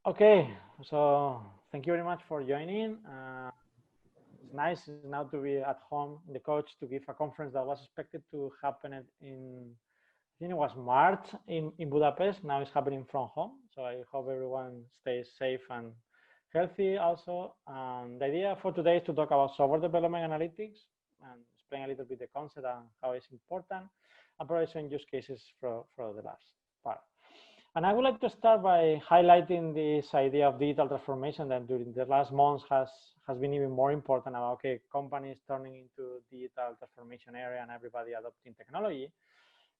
Okay, so thank you very much for joining. It's nice now to be at home in the coach to give a conference that was expected to happen I think it was March in Budapest. Now it's happening from home. So I hope everyone stays safe and healthy also. The idea for today is to talk about software development analytics and explain a little bit the concept and how it's important and provide some use cases for the last part. And I would like to start by highlighting this idea of digital transformation that during the last months has been even more important about, okay, companies turning into digital transformation area and everybody adopting technology.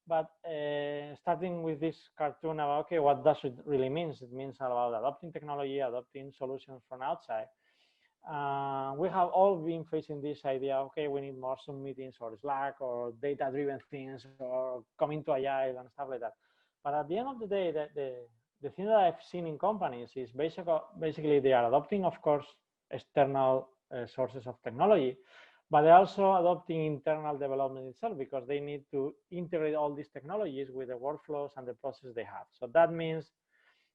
But starting with this cartoon about, okay, what does it really mean? It means about adopting technology, adopting solutions from outside. We have all been facing this idea, okay, we need more Zoom meetings or Slack or data-driven things or coming to Agile and stuff like that. But at the end of the day, the thing that I've seen in companies is basically they are adopting, of course, external sources of technology, but they're also adopting internal development itself because they need to integrate all these technologies with the workflows and the process they have. So that means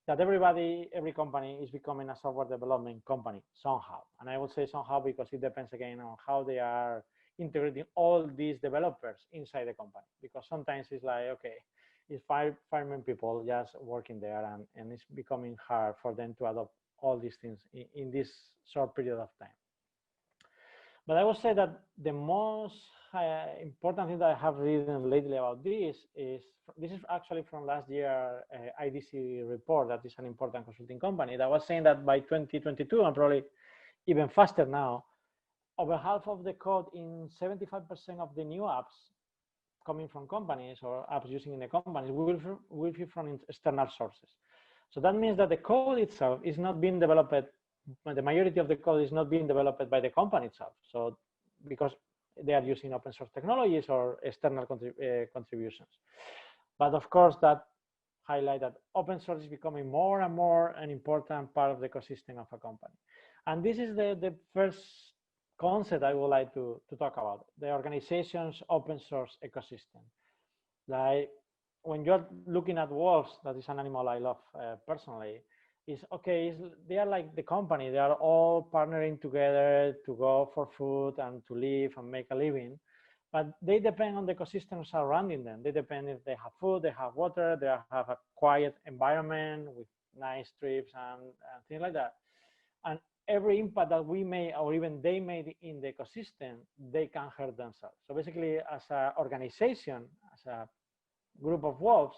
that every company is becoming a software development company somehow. And I would say somehow because it depends again on how they are integrating all these developers inside the company. Because sometimes it's like, okay, it's firemen people just working there and it's becoming hard for them to adopt all these things in this short period of time. But I would say that the most important thing that I have written lately about this is actually from last year IDC report that is an important consulting company that was saying that by 2022 and probably even faster now, over half of the code in 75% of the new apps coming from companies or apps using in the companies will be from external sources. So that means that the code itself is not being developed, the majority of the code is not being developed by the company itself. So because they are using open source technologies or external contributions. But of course, that highlight that open source is becoming more and more an important part of the ecosystem of a company. And this is the first concept I would like to talk about, the organization's open source ecosystem. Like when you're looking at wolves, that is an animal I love personally, is okay, they are like the company, they are all partnering together to go for food and to live and make a living, but they depend on the ecosystems surrounding them. They depend if they have food, they have water, they have a quiet environment with nice trips and things like that. And every impact that we made or even they made in the ecosystem, they can hurt themselves. So basically, as an organization, as a group of wolves,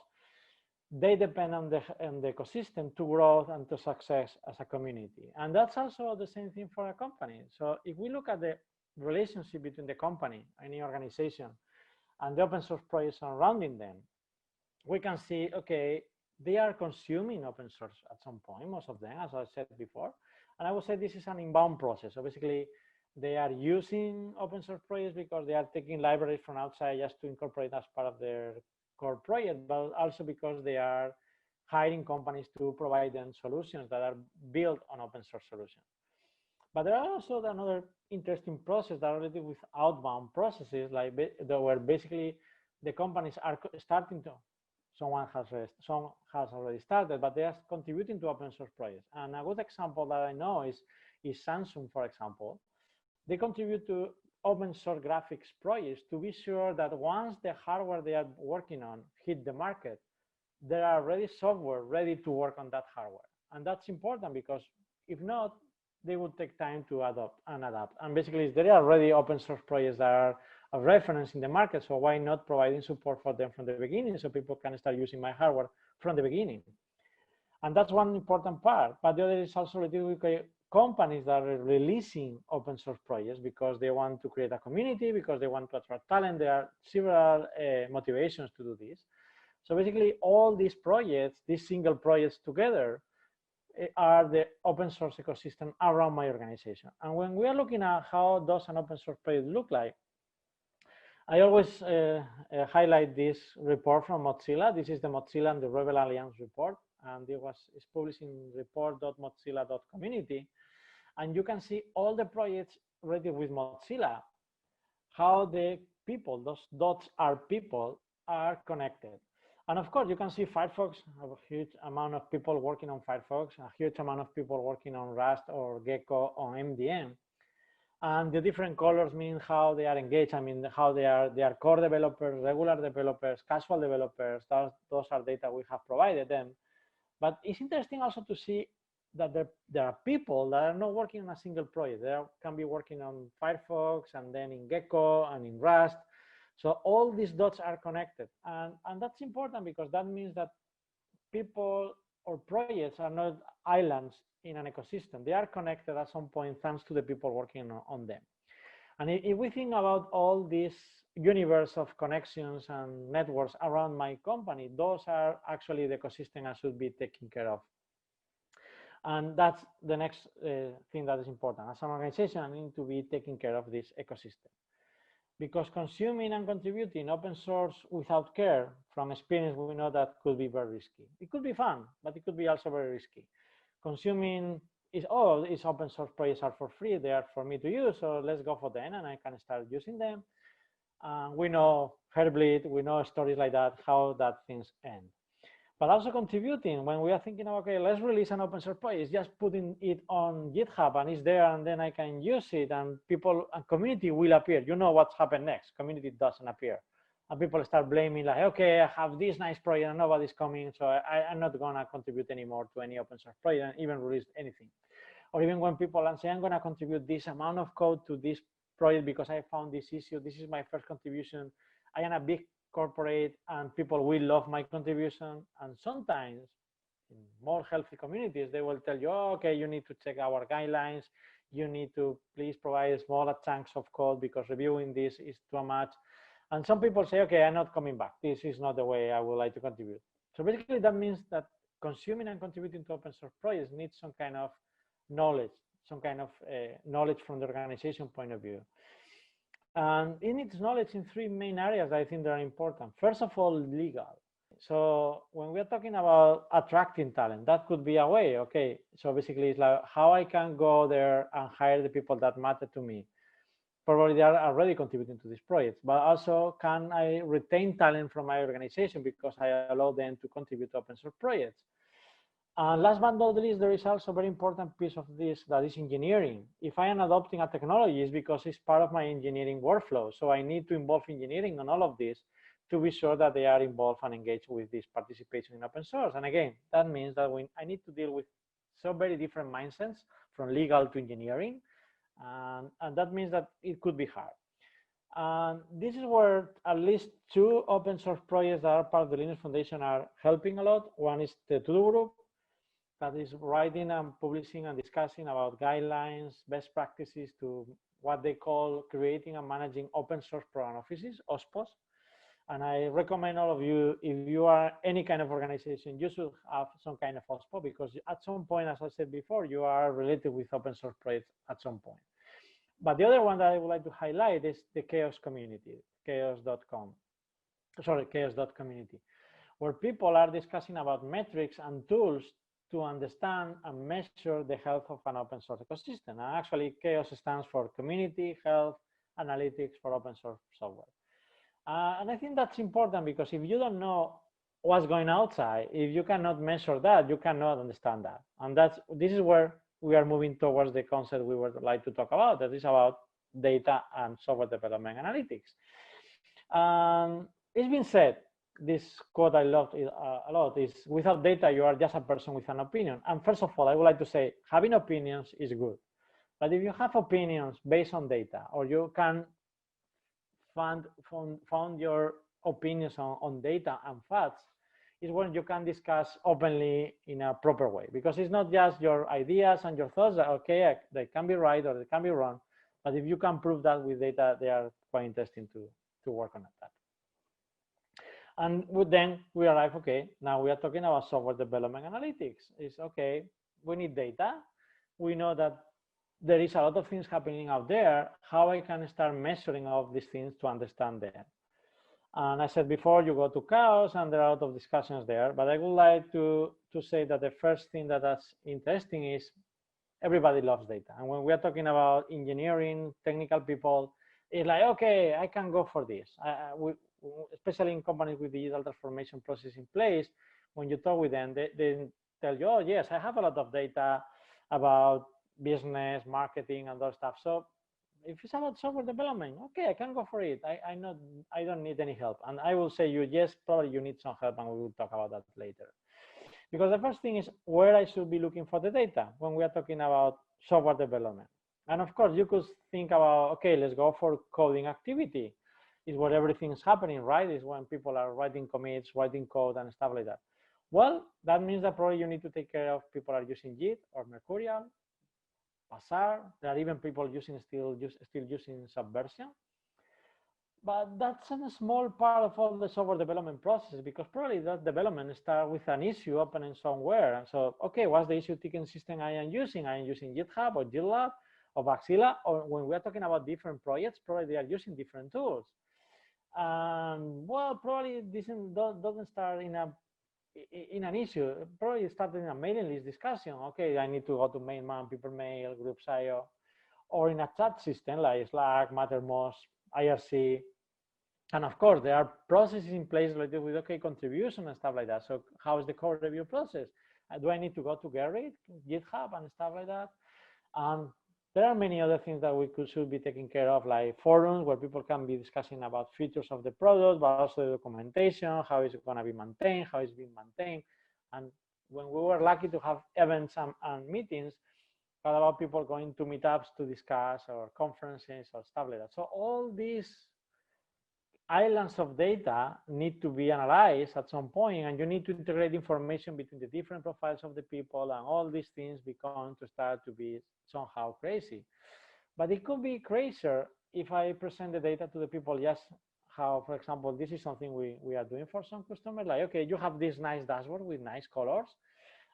they depend on the ecosystem to growth and to success as a community. And that's also the same thing for a company. So if we look at the relationship between the company, any organization, and the open source projects surrounding them, we can see, okay, they are consuming open source at some point, most of them, as I said before. And I would say this is an inbound process. So basically, they are using open source projects because they are taking libraries from outside just to incorporate as part of their core project, but also because they are hiring companies to provide them solutions that are built on open source solutions. But there are also another interesting process that are related with outbound processes, like where basically the companies are starting to, some has already started, but they are contributing to open source projects. And a good example that I know is Samsung, for example. They contribute to open source graphics projects to be sure that once the hardware they are working on hit the market, there are already software ready to work on that hardware. And that's important because if not, they would take time to adopt and adapt. And basically, there are already open source projects that are a reference in the market. So why not providing support for them from the beginning so people can start using my hardware from the beginning? And that's one important part. But the other is also related with companies that are releasing open source projects because they want to create a community, because they want to attract talent. There are several motivations to do this. So basically, all these projects, these single projects together, are the open source ecosystem around my organization. And when we are looking at how does an open source project look like, I always highlight this report from Mozilla. This is the Mozilla and the Rebel Alliance report, and it's published in report.mozilla.community. And you can see all the projects ready with Mozilla, how the people, those dots are people, are connected. And of course, you can see Firefox, a huge amount of people working on Firefox, a huge amount of people working on Rust or Gecko or MDM. And the different colors mean how they are engaged. I mean, how they are core developers, regular developers, casual developers. Those are data we have provided them. But it's interesting also to see that there are people that are not working on a single project. They can be working on Firefox and then in Gecko and in Rust. So all these dots are connected. And that's important because that means that people or projects are not islands in an ecosystem. They are connected at some point thanks to the people working on them. And if we think about all this universe of connections and networks around my company, those are actually the ecosystem I should be taking care of. And that's the next thing that is important. As an organization, I need to be taking care of this ecosystem. Because consuming and contributing open source without care, from experience, we know that could be very risky. It could be fun, but it could be also very risky. Consuming is, oh, these open source projects are for free, they are for me to use, so let's go for them and I can start using them. We know Heartbleed, we know stories like that, how that things end. But also contributing, when we are thinking, okay, let's release an open source project, just putting it on GitHub and it's there and then I can use it and people and community will appear. You know what's happened next, community doesn't appear. And people start blaming like, okay, I have this nice project and nobody's coming, so I'm not gonna contribute anymore to any open source project and even release anything. Or even when people say, I'm gonna contribute this amount of code to this project because I found this issue, this is my first contribution, I am a big corporate and people will love my contribution. And sometimes in more healthy communities, they will tell you, oh, okay, you need to check our guidelines. You need to please provide smaller chunks of code because reviewing this is too much. And some people say, okay, I'm not coming back. This is not the way I would like to contribute. So basically that means that consuming and contributing to open source projects needs some kind of knowledge, some kind of knowledge from the organization point of view. And it needs knowledge in three main areas that I think that are important. First of all, legal. So when we're talking about attracting talent, that could be a way, okay? So basically it's like how I can go there and hire the people that matter to me. Probably they are already contributing to these projects, but also can I retain talent from my organization because I allow them to contribute to open source projects. And last but not least, there is also a very important piece of this that is engineering. If I am adopting a technology, it's because it's part of my engineering workflow. So I need to involve engineering on all of this to be sure that they are involved and engaged with this participation in open source. And again, that means that I need to deal with so very different mindsets from legal to engineering. And that means that it could be hard. And this is where at least two open source projects that are part of the Linux Foundation are helping a lot. One is the To-Do group, that is writing and publishing and discussing about guidelines, best practices to what they call creating and managing open source program offices, OSPOs. And I recommend all of you, if you are any kind of organization, you should have some kind of OSPO because at some point, as I said before, you are related with open source projects at some point. But the other one that I would like to highlight is the chaos community, chaos.com, sorry, chaos.community, where people are discussing about metrics and tools to understand and measure the health of an open source ecosystem. And actually, chaos stands for Community Health Analytics for Open Source Software. And I think that's important because if you don't know what's going outside, if you cannot measure that, you cannot understand that. And this is where we are moving towards the concept we would like to talk about, that is about data and software development analytics. It's been said, this quote I love a lot is, without data, you are just a person with an opinion. And first of all, I would like to say, having opinions is good. But if you have opinions based on data, or you can found your opinions on data and facts, is when you can discuss openly in a proper way. Because it's not just your ideas and your thoughts that, okay, they can be right or they can be wrong. But if you can prove that with data, they are quite interesting to work on that. And then we arrive, okay, now we are talking about software development analytics. It's okay, we need data. We know that there is a lot of things happening out there. How I can start measuring all of these things to understand them. And I said before, you go to chaos and there are a lot of discussions there, but I would like to say that the first thing that's interesting is everybody loves data. And when we are talking about engineering, technical people, it's like, okay, I can go for this. especially in companies with digital transformation process in place, when you talk with them, they tell you, oh yes, I have a lot of data about business, marketing, and those stuff. So if it's about software development, okay, I can go for it. I don't need any help. And I will say you, yes, probably you need some help, and we will talk about that later. Because the first thing is where I should be looking for the data when we are talking about software development. And of course, you could think about, okay, let's go for coding activity. Is where everything's happening, right? Is when people are writing commits, writing code, and stuff like that. Well, that means that probably you need to take care of people are using Git or Mercurial, Bazaar. There are even people using still using Subversion. But that's a small part of all the software development process, because probably that development starts with an issue opening somewhere. And so, okay, what's the issue ticketing system I am using? I am using GitHub or GitLab or Baxilla. Or when we're talking about different projects, probably they are using different tools. Well, probably this doesn't start in an issue. Probably it started in a mailing list discussion. Okay, I need to go to main people mail, groups.io, or in a chat system like Slack, Mattermost, IRC. And of course, there are processes in place related with, okay, contribution and stuff like that. So how is the code review process? Do I need to go to Gerrit, GitHub, and stuff like that? There are many other things that we should be taking care of, like forums where people can be discussing about features of the product, but also the documentation, how is it going to be maintained, how it's being maintained. And when we were lucky to have events and meetings, a lot of people going to meetups to discuss, or conferences or stuff like that. So all these islands of data need to be analyzed at some point, and you need to integrate information between the different profiles of the people, and all these things become to start to be somehow crazy. But it could be crazier if I present the data to the people just how, for example, this is something we are doing for some customers, like, okay, you have this nice dashboard with nice colors,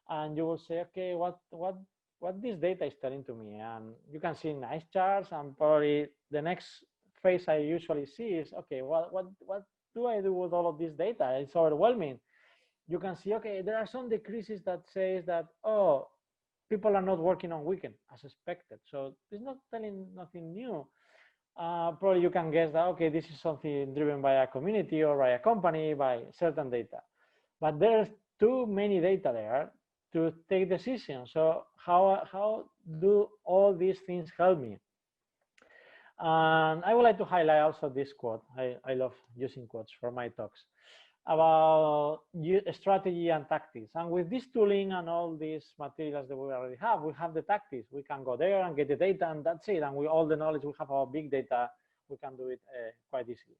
and you will say, okay, what this data is telling to me, and you can see nice charts, and probably the next phase I usually see is, okay, what do I do with all of this data? It's overwhelming. You can see, okay, there are some decreases that says that, oh, people are not working on weekend as expected. So it's not telling nothing new. Probably you can guess that, okay, this is something driven by a community or by a company, by certain data. But there's too many data there to take decisions. So how do all these things help me? And I would like to highlight also this quote. I love using quotes for my talks about strategy and tactics. And with this tooling and all these materials that we already have, we have the tactics. We can go there and get the data, and that's it. And with all the knowledge we have about big data, we can do it quite easily.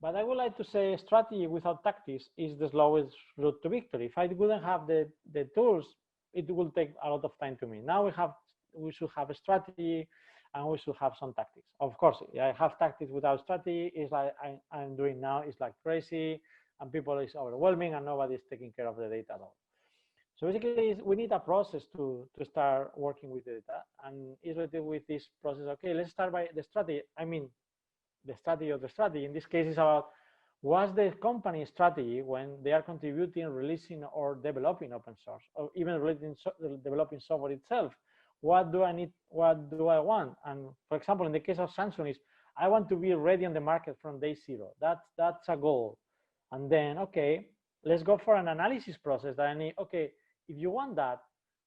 But I would like to say strategy without tactics is the slowest route to victory. If I wouldn't have the tools, it will take a lot of time to me. Now we should have a strategy, and we should have some tactics. Of course, I have tactics without strategy. It's like I'm doing now. It's like crazy, and people is overwhelming, and nobody's taking care of the data at all. So basically, we need a process to start working with the data, and it's related with this process. Okay, let's start by the strategy. I mean, the strategy of the strategy. In this case, is about what's the company strategy when they are contributing, releasing, or developing open source, or even developing software itself. What do I need? What do I want? And for example, in the case of Samsung, is I want to be ready on the market from day zero. That's a goal. And then, okay, let's go for an analysis process that I need. Okay, if you want that,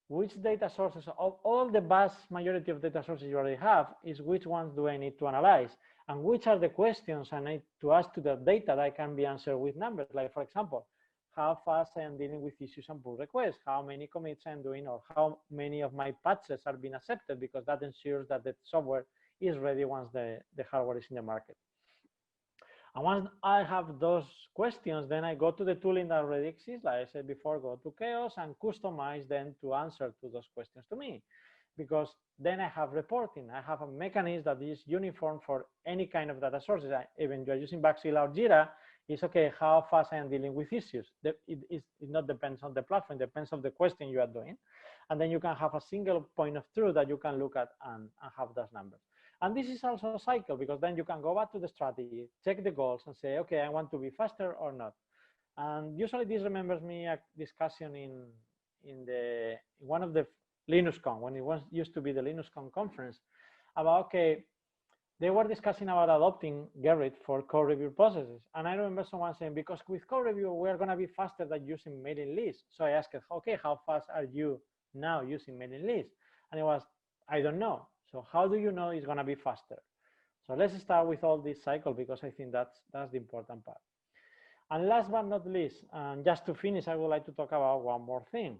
which data sources of all the vast majority of data sources you already have is which ones do I need to analyze? And which are the questions I need to ask to the data that can be answered with numbers? Like, for example, how fast I am dealing with issues and pull requests, how many commits I'm doing, or how many of my patches are being accepted, because that ensures that the software is ready once the hardware is in the market. And once I have those questions, then I go to the tooling that already exists, like I said before, go to Chaos and customize them to answer to those questions to me. Because then I have reporting. I have a mechanism that is uniform for any kind of data sources. Even you're using Baxilla or Jira, it's okay how fast I am dealing with issues. It not depends on the platform, it depends on the question you are doing. And then you can have a single point of truth that you can look at and have those numbers. And this is also a cycle, because then you can go back to the strategy, check the goals, and say, okay, I want to be faster or not. And usually this remembers me a discussion in one of the LinuxCon, when it used to be the LinuxCon conference, about, okay, they were discussing about adopting Gerrit for code review processes. And I remember someone saying, because with code review, we're going to be faster than using mailing lists. So I asked, okay, how fast are you now using mailing lists? And it was, I don't know. So how do you know it's going to be faster? So let's start with all this cycle, because I think that's the important part. And last but not least, and just to finish, I would like to talk about one more thing,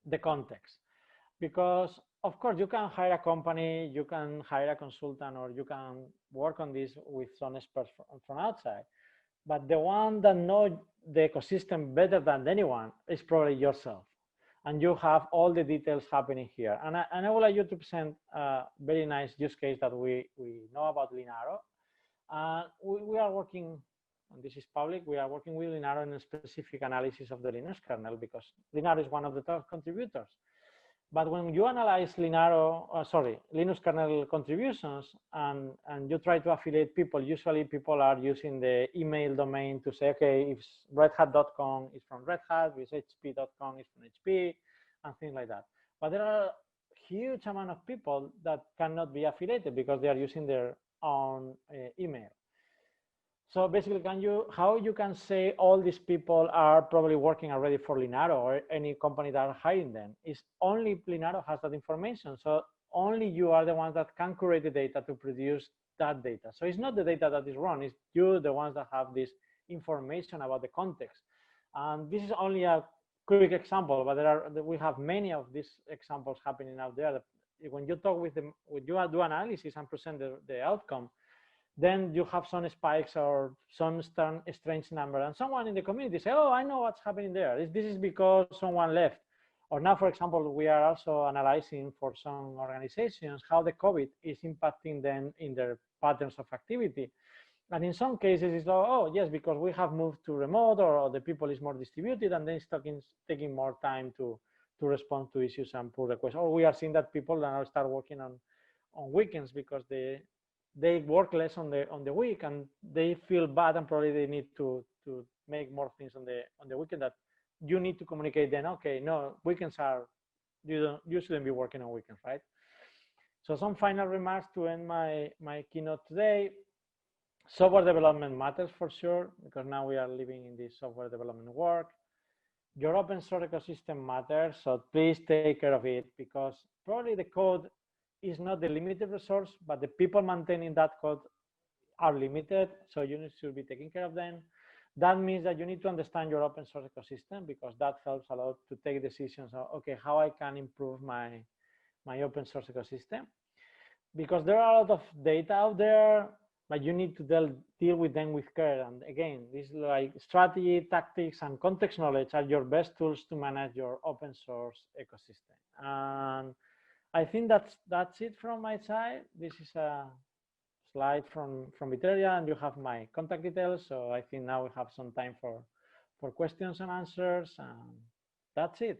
the context. Because of course you can hire a company, you can hire a consultant, or you can work on this with some experts from outside. But the one that knows the ecosystem better than anyone is probably yourself. And you have all the details happening here. And I would like you to present a very nice use case that we know about Linaro. We are working, and this is public, we are working with Linaro in a specific analysis of the Linux kernel, because Linaro is one of the top contributors. But when you analyze Linux kernel contributions and you try to affiliate people, usually people are using the email domain to say, okay, if redhat.com is from Red Hat, if hp.com is from HP, and things like that. But there are a huge amount of people that cannot be affiliated because they are using their own email. So basically, how you can say all these people are probably working already for Linaro or any company that are hiring them is only Linaro has that information. So only you are the ones that can curate the data to produce that data. So it's not the data that is wrong, it's you, the ones that have this information about the context. And this is only a quick example, but we have many of these examples happening out there. When you talk with them, when you do analysis and present the outcome, then you have some spikes or some strange number, and someone in the community say, oh, I know what's happening there. This is because someone left. Or now, for example, we are also analyzing for some organizations how the COVID is impacting them in their patterns of activity. And in some cases, it's like, oh, yes, because we have moved to remote, or the people is more distributed, and then it's taking more time to respond to issues and pull requests. Or we are seeing that people now start working on weekends because they work less on the week, and they feel bad, and probably they need to make more things on the weekend that you need to communicate then, okay, no, weekends are, you shouldn't be working on weekends, right? So some final remarks to end my keynote today. Software development matters for sure, because now we are living in this software development world. Your open source ecosystem matters, so please take care of it, because probably the code is not the limited resource, but the people maintaining that code are limited, so you should be taking care of them. That means that you need to understand your open source ecosystem, because that helps a lot to take decisions of, okay, how I can improve my open source ecosystem. Because there are a lot of data out there, but you need to deal with them with care. And again, this is like strategy, tactics, and context knowledge are your best tools to manage your open source ecosystem. And I think that's it from my side. This is a slide from Viteria, and you have my contact details. So I think now we have some time for questions and answers, and that's it.